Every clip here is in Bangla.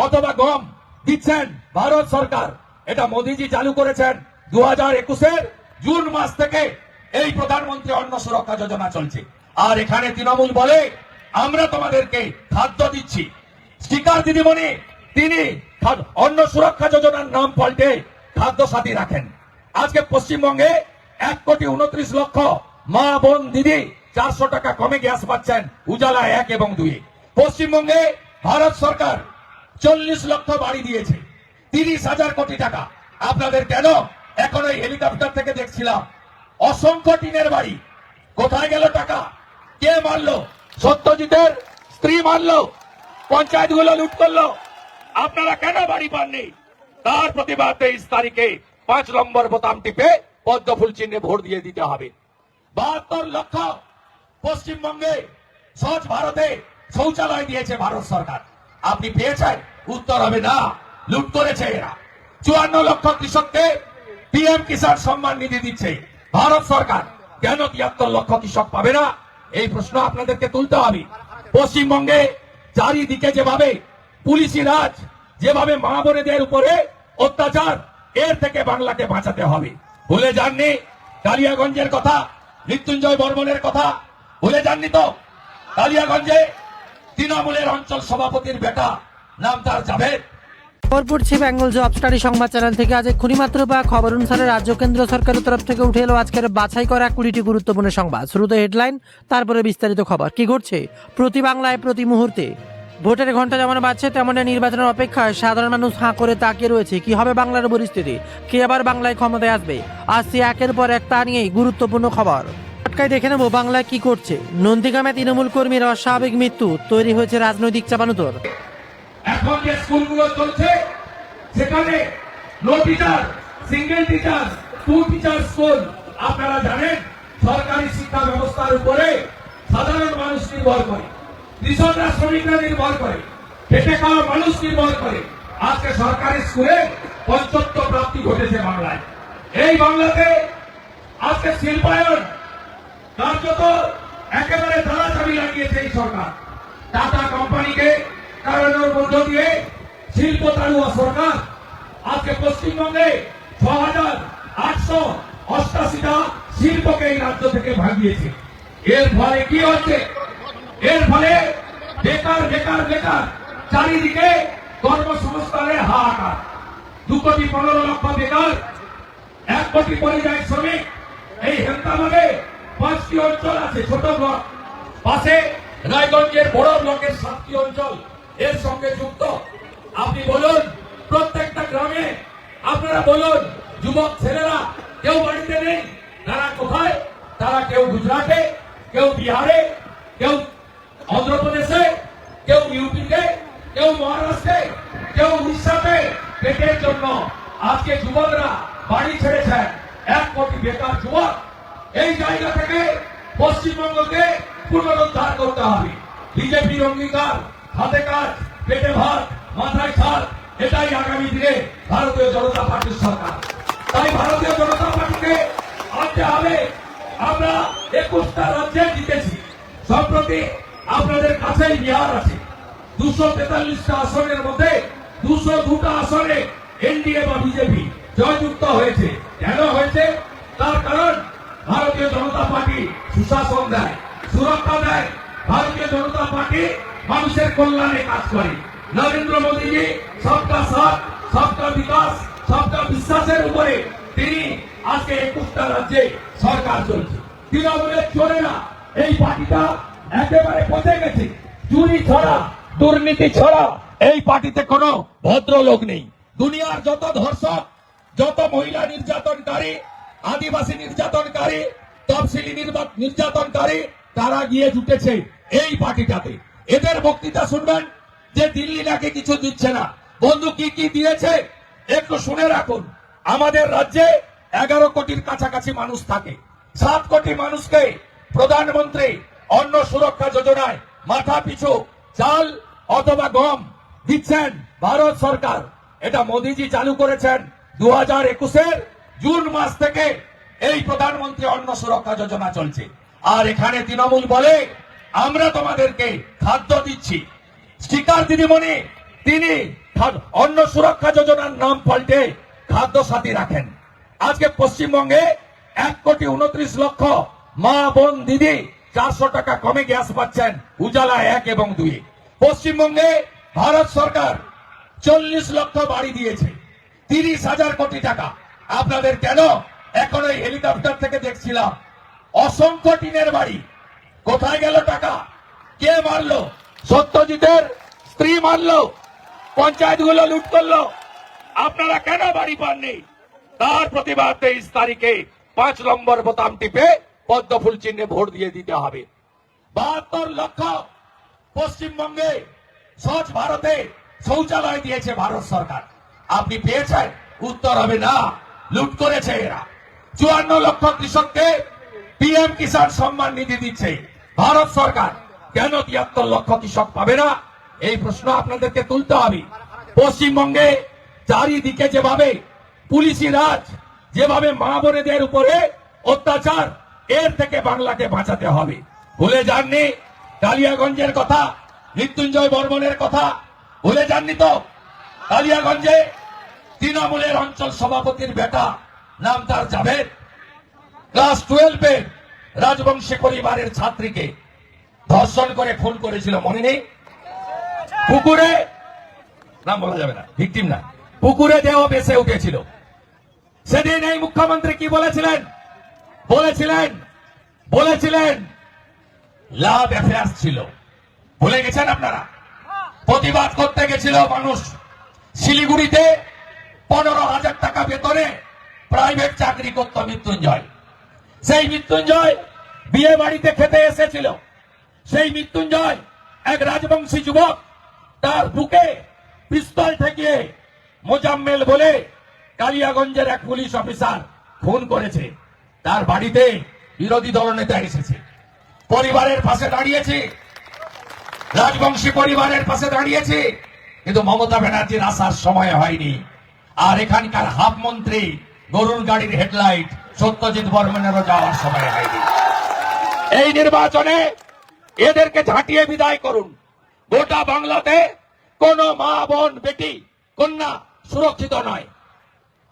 অথবা গম দিচ্ছেন ভারত সরকার। এটা মোদিজি চালু করেছেন 2021-এর জুন মাস থেকে এই প্রধানমন্ত্রী অন্ন সুরক্ষা যোজনা চলছে। আর এখানে তৃণমূল বলে আমরা তোমাদেরকে খাদ্য দিচ্ছি। স্টিকার দিদিমণি তিনি অন্ন সুরক্ষা যোজনার নাম পাল্টে খাদ্য সাথী রাখেন। আজকে পশ্চিমবঙ্গে 1,29,00,000 মা বোন দিদি 400 টাকা কমে গ্যাস পাচ্ছেন উজালা 1 এবং 2। পশ্চিমবঙ্গে ভারত সরকার 40 লক্ষ বাড়ি দিয়েছে, 30,000 কোটি টাকা। আপনাদের কেন এখন ওই হেলিকপ্টার থেকে দেখছিলাম অসংখ্য টিনের বাড়ি, কোথায় গেল টাকা? কে মারলো? সত্যজিতের স্ত্রী মারলো, পঞ্চায়েতগুলো লুট করলো। আপনারা কেন বাড়ি পাননি? তার প্রতিবাদ 23 তারিখে 5 নম্বর বোতাম টিপে পদ্ম ফুল চিহ্নে ভোট দিয়ে দিতে হবে। 72 লক্ষ পশ্চিমবঙ্গে স্বচ্ছ ভারতে শৌচালয় দিয়েছে ভারত সরকার। আপনি পেয়েছেন? উত্তর হবে না, লুট করেছে এরা। 54 লক্ষ কৃষককে পিএম কিষাণ সম্মান নিধি দিচ্ছে ভারত সরকার। কেন 73 লক্ষ কৃষক পাবে না? এই প্রশ্ন আপনাদেরকে তুলতে হবে। পশ্চিমবঙ্গে চারিদিকে যেভাবে পুলিশি রাজ, যেভাবে মা বোনেদের উপরে অত্যাচার, এর থেকে বাংলাকে বাঁচাতে হবে। ভুলে যাননি কালিয়াগঞ্জের কথা, মৃত্যুঞ্জয় বর্মনের কথা ভুলে যাননি তো? কালিয়াগঞ্জে তৃণমূলের অঞ্চল সভাপতির বেটা, নাম তার জাভেদ। খবর পড়ছি বেঙ্গল জব স্টাডি সংবাদ চ্যানেল থেকে। আজ এক্ষুনি মাত্র বা খবর অনুসারে রাজ্য কেন্দ্র সরকারের তরফ থেকে উঠে এলো আজকের বাছাই করা 20টি গুরুত্বপূর্ণ সংবাদ। শুরুতে হেডলাইন, তারপরে বিস্তারিত খবর। কি ঘটছে প্রতি বাংলায় প্রতি মুহূর্তে? ভোটের ঘন্টা যেমন বাজছে তেমনই নির্বাচনের অপেক্ষায় সাধারণ মানুষ হাঁ করে তাকিয়ে রয়েছে। কি হবে বাংলার পরিস্থিতি? কে আবার বাংলায় ক্ষমতায় আসবে? আসছে একের পর এক তা নিয়েই গুরুত্বপূর্ণ খবর। পটকায় দেখে নেব বাংলায় কি করছে। নন্দীগ্রামে তৃণমূল কর্মীর অস্বাভাবিক মৃত্যু, তৈরি হয়েছে রাজনৈতিক চাপানুতর। এখন যে স্কুলগুলো চলছে সেখানে no teacher, single teacher, 2 teacher school. আপনারা জানেন সরকারি শিক্ষা ব্যবস্থার উপরে সাধারণ মানুষ নির্ভর করে, কৃষকরা, শ্রমিকরা নির্ভর করে, খেটে খাওয়া মানুষ নির্ভর করে। আজকে সরকারি স্কুলে পঞ্চত্ব প্রাপ্তি ঘটেছে বাংলায়। এই বাংলাতে আজকে শিল্পায়ন কার্যত একেবারে ধারাচাবি লাগিয়েছে এই সরকার। টাটা কোম্পানিকে কারণের মধ্য দিয়ে শিল্প তাড়ুয়া সরকার আজকে পশ্চিমবঙ্গে 6,888টা শিল্পকে এই রাজ্য থেকে ভাগিয়েছে। এর ফলে কি হচ্ছে? এর ফলে বেকার বেকার বেকার, চারিদিকে কর্মসংস্থানের হাহাকার। 2,15,00,000 বেকার, 1 কোটি পরিযায়ী শ্রমিক। এই হেমতাবাদে 5টি অঞ্চল আছে, ছোট ব্লক, পাশে রায়গঞ্জের বড় ব্লকের 7টি অঞ্চল এর সঙ্গে যুক্ত। আপনি বলুন প্রত্যেকটা গ্রামে, আপনারা বলুন যুবক ছেলেরা কেউ বাড়িতে নেই, তারা কোথায়? তারা কেউ গুজরাটে, কেউ বিহারে, কেউ অন্ধ্রপ্রদেশে, কেউ ইউপিতে, কেউ মহারাষ্ট্রে, কেউ উড়িষ্যাতে। পেটের জন্য আজকে যুবকরা বাড়ি ছেড়েছেন। 1 কোটি বেকার যুবক। এই জায়গা থেকে পশ্চিমবঙ্গকে পুনরুদ্ধার করতে হবে। বিজেপির অঙ্গীকার, হাতে কাজ, পেটে ভাত, মাথায় ছাদ, এটাই আগামী দিনে ভারতীয় জনতা পার্টির সরকার। তাই ভারতীয় জনতা পার্টিকে আনতে হবে। আমরা 21টা রাজ্যে জিতেছি। সম্প্রতি আপনাদের কাছেই বিহার আছে। 243টা আসনের মধ্যে 202টা আসনে এনডিএ বা বিজেপি জয়যুক্ত হয়েছে। কেন হয়েছে? তার কারণ ভারতীয় জনতা পার্টি সুশাসন দেয়, সুরক্ষা দেয়। ভারতীয় জনতা পার্টি মানুষের কল্যাণে কাজ করে। নরেন্দ্র মোদীজি সবকা সাথ, সবকা বিকাশ, সবকা বিশ্বাসের উপরে তিনি আজকে 21টা রাজ্যে সরকার চলছে। তৃণমূলের চোরেরা এই পার্টিটা একেবারে পচে গেছে। চুরি ছড়া, দুর্নীতি ছড়া এই পার্টিতে কোনো ভদ্রলোক নেই। দুনিয়ার যত ধর্ষক, যত মহিলা নির্যাতনকারী, আদিবাসী নির্যাতনকারী, তফসিলি নির্যাতনকারী, তারা গিয়ে জুটেছে এই পার্টিটাতে। এদের বক্তৃতা শুনবেন যে দিল্লি নাকি কিছু দিচ্ছে না। বন্ধু কি কি দিয়েছে একটু শুনে রাখুন। আমাদের রাজ্যে 11 কোটির কাছাকাছি মানুষ থাকে। 7 কোটি মানুষকে প্রধানমন্ত্রী অন্ন সুরক্ষা যোজনায় মাথা পিছু চাল অথবা গম দিচ্ছেন ভারত সরকার। এটা মোদিজি চালু করেছেন 2021-এর জুন মাস থেকে এই প্রধানমন্ত্রী অন্ন সুরক্ষা যোজনা চলছে। আর এখানে তৃণমূল বলে আমরা তোমাদেরকে খাদ্য দিচ্ছি। স্টিকার দিদিমণি তিনি অন্ন সুরক্ষা যোজনার নাম পাল্টে খাদ্য সাথী রাখেন। আজকে পশ্চিমবঙ্গে 1,29,00,000 মা বোন দিদি 400 টাকা কমে গ্যাস পাচ্ছেন উজালা 1 এবং 2। পশ্চিমবঙ্গে ভারত সরকার 40 লক্ষ বাড়ি দিয়েছে, 30,000 কোটি টাকা। আপনাদের কেন এখন ওই হেলিকপ্টার থেকে দেখছিলাম অসংখ্য টিনের বাড়ি, কোথায় গেল টাকা? কে মারলো? সত্যজিতের স্ত্রী মারলো, পঞ্চায়েতগুলো লুট করলো। আপনারা কেন বাড়ি পাননি? তার প্রতিবাদ 23 তারিখে 5 নম্বর বোতাম টিপে পদ্ম ফুল চিহ্নে ভোট দিয়ে দিতে হবে। 72 লক্ষ পশ্চিমবঙ্গে স্বচ্ছ ভারতে শৌচালয় দিয়েছে ভারত সরকার। আপনি পেয়েছেন? উত্তর হবে না, লুট করেছে এরা। 54 লক্ষ কৃষককে পিএম কিষাণ সম্মান নিধি দিচ্ছে ভারত সরকার। কেন 73 লক্ষ কৃষক পাবে না? এই প্রশ্ন আপনাদেরকে তুলতে হবে। পশ্চিমবঙ্গে চারিদিকে যেভাবে পুলিশি রাজ, যেভাবে মা বোনেদের উপরে অত্যাচার, এর থেকে বাংলাকে বাঁচাতে হবে। ভুলে যাননি কালিয়াগঞ্জের কথা, মৃত্যুঞ্জয় বর্মনের কথা ভুলে যাননি তো? কালিয়াগঞ্জে তৃণমূলের অঞ্চল সভাপতির বেটা, নাম তার জাভেদ, ক্লাস 12-এ রাজবংশী পরিবারের ছাত্রীকে ধর্ষণ করে খুন করেছিল, মনে নেই? পুকুরে, নাম বলা যাবে না, ভিকটিম না, পুকুরে দেহ ভেসে উঠেছিল। সেদিন এই মুখ্যমন্ত্রী কি বলেছিলেন? বলেছিলেন লাভ অ্যাফেয়ার্স ছিল। ভুলে গেছেন আপনারা? প্রতিবাদ করতে গেছিল মানুষ। শিলিগুড়িতে 15,000 টাকা বেতনে প্রাইভেট চাকরি করত মৃত্যুঞ্জয়। সেই মৃত্যুঞ্জয় বিয়ে বাড়িতে খেতে এসেছিল। সেই মৃত্যুঞ্জয় এক রাজবংশী যুবক, তার বুকে পিস্তল ঠেকিয়ে মোজাম্মেল বলে কালিয়াগঞ্জের এক পুলিশ অফিসার খুন করেছে। তার বাড়িতে বিরোধী দলনেতা এসেছে, পরিবারের পাশে দাঁড়িয়েছে, রাজবংশী পরিবারের পাশে দাঁড়িয়েছে, কিন্তু মমতা ব্যানার্জির আসার সময় হয়নি। আর এখানকার হাফ মন্ত্রী গরুর গাড়ির হেডলাইট সত্যজিৎ বর্মনেরও যাওয়ার সময় হয়নি। এই নির্বাচনে এদেরকে ঝাঁটিয়ে বিদায় করুন। গোটা বাংলাতে কোন মা বোন বেটি কন্যা সুরক্ষিত নয়।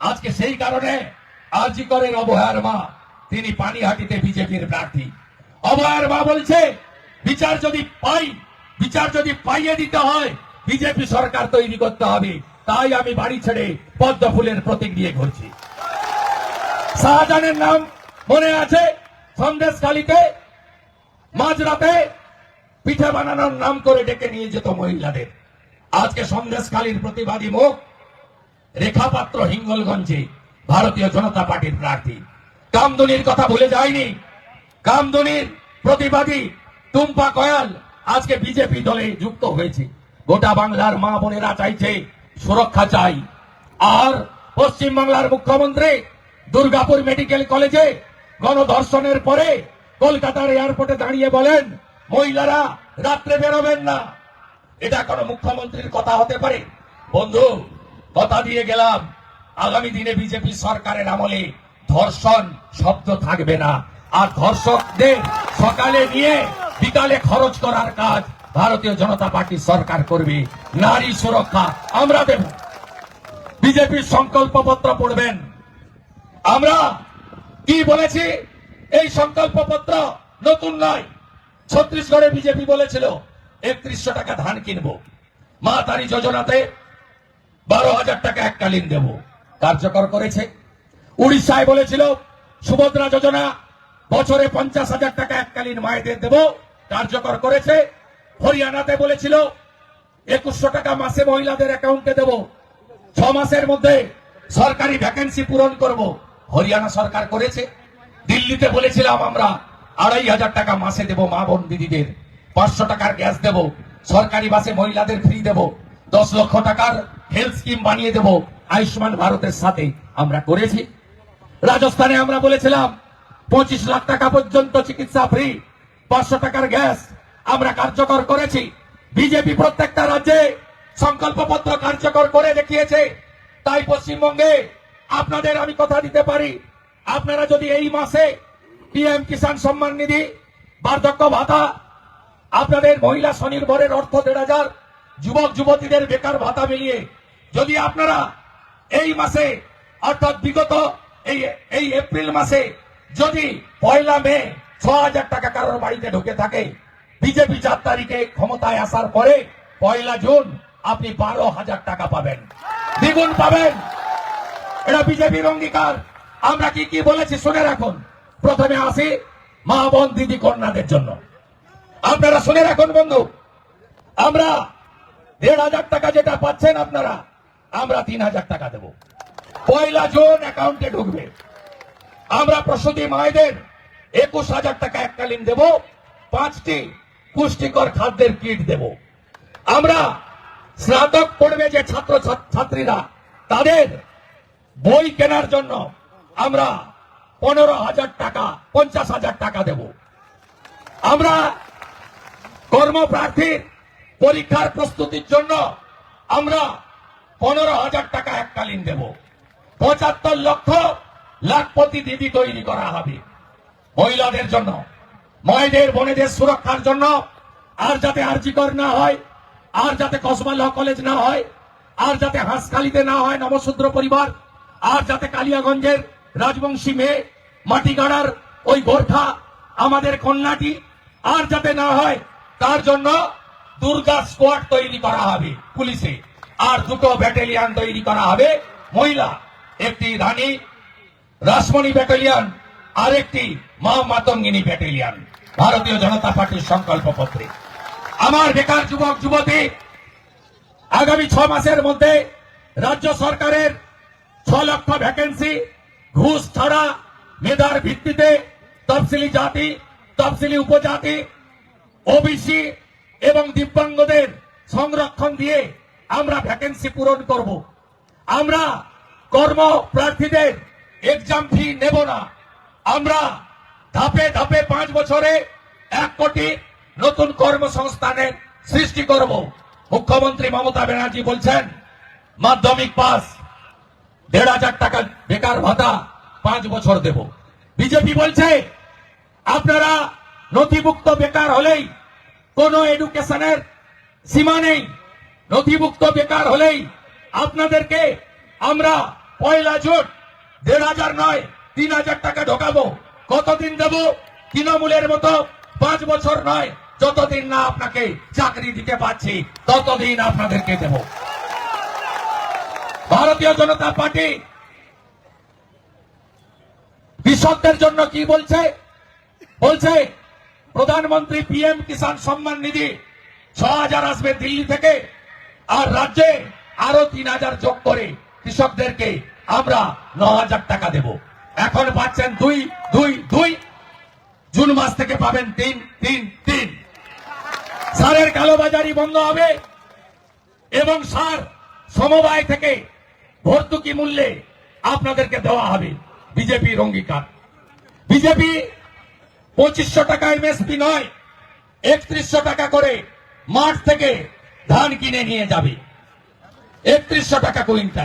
আজকে সেই কারণে আজি করেন অভয়ার মা, তিনি পানিহাটিতে বিজেপির প্রার্থী। অভয়ার মা বলছে বিচার যদি পাইয়ে দিতে হয় বিজেপি সরকার তৈরি করতে হবে। তাই আমি বাড়ি ছেড়ে পদ্ম ফুলের প্রতীক নিয়ে ঘুরছি। শাহজাহানের নাম মনে আছে? সন্দেশখালীতে মাঝরাতে পিঠে বানানোর নাম করে ডেকে নিয়ে যেত মহিলাদের। আজকে সন্দেশখালীর প্রতিবাদী মুখ রেখা পাত্র হিঙ্গলগঞ্জে ভারতীয় জনতা পার্টির প্রার্থী। কামদুনির কথা ভুলে যায়নি। কামদুনির প্রতিবাদী টুম্পা কয়াল আজকে বিজেপি দলে যুক্ত হয়েছে। গোটা বাংলার মা বোনেরা চাইছে সুরক্ষা চাই। আর পশ্চিমবাংলার মুখ্যমন্ত্রী দুর্গাপুর মেডিকেল কলেজে গণধর্ষণের পরে কলকাতার এয়ারপোর্টে দাঁড়িয়ে বলেন মহিলারা রাত্রে বেরোবেন না। এটা কোন মুখ্যমন্ত্রীর কথা হতে পারে? বন্ধু, কথা দিয়ে গেলাম, আগামী দিনে বিজেপি সরকারের আমলে ধর্ষণ শব্দ থাকবে না। আর ধর্ষকদের সকালে নিয়ে বিকালে খরচ করার কাজ ভারতীয় জনতা পার্টি সরকার করবে। নারী সুরক্ষা আমরা দেব। বিজেপির সংকল্পপত্র পড়বেন। আমরা কি বলেছি? এই সংকল্পপত্র নতুন নয়। ছত্তিশগড়ে বিজেপি বলেছিল 3100 টাকা ধান কিনবো, মা তারি যোজনাতে 12,000 টাকা এককালীন দেব, কার্যকর করেছে। উড়িষ্যায় বলেছিল সুভদ্রা যোজনা বছরে 50,000 টাকা এককালীন মায়েদের দেব, কার্যকর করেছে। হরিয়ানাতে বলেছিল 2100 টাকা মাসে মহিলাদের অ্যাকাউন্টে দেব, 6 মাসের মধ্যে সরকারি ভ্যাকেন্সি পূরণ করব, হরিয়ানা সরকার করেছে। দিল্লিতে বলেছিলাম আমরা 2,500 টাকা মাসে দেব মা বোন দিদিদের, 500 টাকার গ্যাস দেব, সরকারি বাসে মহিলাদের ফ্রি দেব, 10 লক্ষ টাকার হেলথ স্কিম বানিয়ে দেব আয়ুষ্মান ভারতের সাথে, আমরা করেছি। রাজস্থানে আমরা বলেছিলাম 25 লাখ টাকা পর্যন্ত চিকিৎসা ফ্রি, 500 টাকার গ্যাস, আমরা কার্যকর করেছি। বিজেপি প্রত্যেকটা রাজ্যে সংকল্পপত্র কার্যকর করে দেখিয়েছে। তাই পশ্চিমবঙ্গে আপনাদের আমি কথা দিতে পারি, আপনারা যদি এই মাসে পিএম কিষাণ সম্মান নিধি, বার্ধক্য ভাতা, আপনাদের মহিলা স্বনির্ভরের অর্থ 1,500, যুবক যুবতীদের বেকার ভাতা মিলিয়ে যদি আপনারা এই মাসে অর্থাৎ বিগত এই এপ্রিল মাসে যদি 1 মে 6,000 টাকা কারোর বাড়িতে ঢুকে থাকে, বিজেপি 4 তারিখে ক্ষমতায় আসার পরে 1 জুন আপনি 12,000 টাকা পাবেন, দ্বিগুণ পাবেন। এটা বিজেপির অঙ্গীকার। আমরা কি কি বলেছি শুনে রাখুন। প্রথমে আসি মা বোন দিদি কন্যাদের জন্য। আপনারা শুনে রাখুন বন্ধু, আমরা 1,500 টাকা যেটা পাচ্ছেন আপনারা, আমরা 3,000 টাকা দেব। 1 জুন অ্যাকাউন্টে ঢুকবে। আমরা প্রসূতি মায়েদের 21,000 টাকা এককালীন দেব, 5টি পুষ্টিকর খাদ্যের কিট দেব। আমরা স্নাতক পড়বে যে ছাত্র ছাত্রীরা তাদের বই কেনার জন্য আমরা 15,000 টাকা 50,000 টাকা দেব। আমরা কর্মপ্রার্থীর পরীক্ষার প্রস্তুতির জন্য আমরা 15,000 টাকা এককালীন দেব। 75 লক্ষ লাখপতি দিদি তৈরি করা হবে মহিলাদের জন্য, মায়েদের বোনেদের সুরক্ষার জন্য। আর যাতে আরজিকর না হয়, আর যাতে কসবা ল কলেজ না হয়, আর যাতে হাঁসখালিতে না হয় নবশূদ্র পরিবার, আর যাতে কালিয়াগঞ্জের রাজবংশী মেয়ে মাটিগাড়ার ওই গোর্খা আমাদের কন্যাটি আর যাতে না হয়, তার জন্য দুর্গা স্কোয়াড তৈরি করা হবে পুলিশে, আর 2টো ব্যাটালিয়ন তৈরি করা হবে মহিলা, একটি রানী রাসমণি ব্যাটালিয়ন আর একটি মা মাতঙ্গিনী ব্যাটালিয়ন ভারতীয় জনতা পার্টির সংকল্প পত্রে। আমার বেকার যুবক যুবতী আগামী 6 মাসের মধ্যে রাজ্য সরকারের 6 লক্ষ ভ্যাকেন্সি ঘুষ ছাড়া মেধার ভিত্তিতে তফসিলি জাতি, তফসিলি উপজাতি, ওবিসি এবং দিব্যাঙ্গদের সংরক্ষণ দিয়ে আমরা ভ্যাকেন্সি পূরণ করব। আমরা কর্মপ্রার্থীদের এক্সাম ফি নেব না। আমরা ধাপে ধাপে 5 বছরে 1 কোটি নতুন কর্মসংস্থানের সৃষ্টি করব। মুখ্যমন্ত্রী মমতা ব্যানার্জি বলছেন মাধ্যমিক পাস 1,500 টাকা বেকার ভাতা 5 বছর দেব। বিজেপি বলছে আপনারা নথিভুক্ত বেকার হলেই কোনো এডুকেশনের সীমা নেই, নথিভুক্ত বেকার হলেই আপনাদেরকে আমরা 1 জুন 1,500 নয় 3,000 টাকা ঢোকাবো। কতদিন দেব? তৃণমূলের মতো 5 বছর নয়, যতদিন না আপনাকে চাকরি দিতে পারছি ততদিন আপনাদেরকে দেব। ভারতীয় জনতা পার্টি কৃষকদের জন্য কি বলছে? বলছে প্রধানমন্ত্রী পিএম কিষাণ সম্মান নিধি 6,000 আসবে দিল্লি থেকে, আর রাজ্যে আরো 3,000 যোগ করে কৃষকদেরকে আমরা 9,000 টাকা দেব। এখন পাচ্ছেন 2 জুন মাস থেকে পাবেন 3 সারের কালোবাজারি বন্ধ হবে এবং সার সমবায় থেকে ভর্তুকি মূল্যে আপনাদেরকে দেওয়া হবে। বিজেপির অঙ্গীকার। বিজেপি 2,500 টাকা এমএসপি নয় 3,100 টাকা করে মাঠ থেকে ধান কিনে নিয়ে যাবে, 3,100 টাকা কুইন্টাল।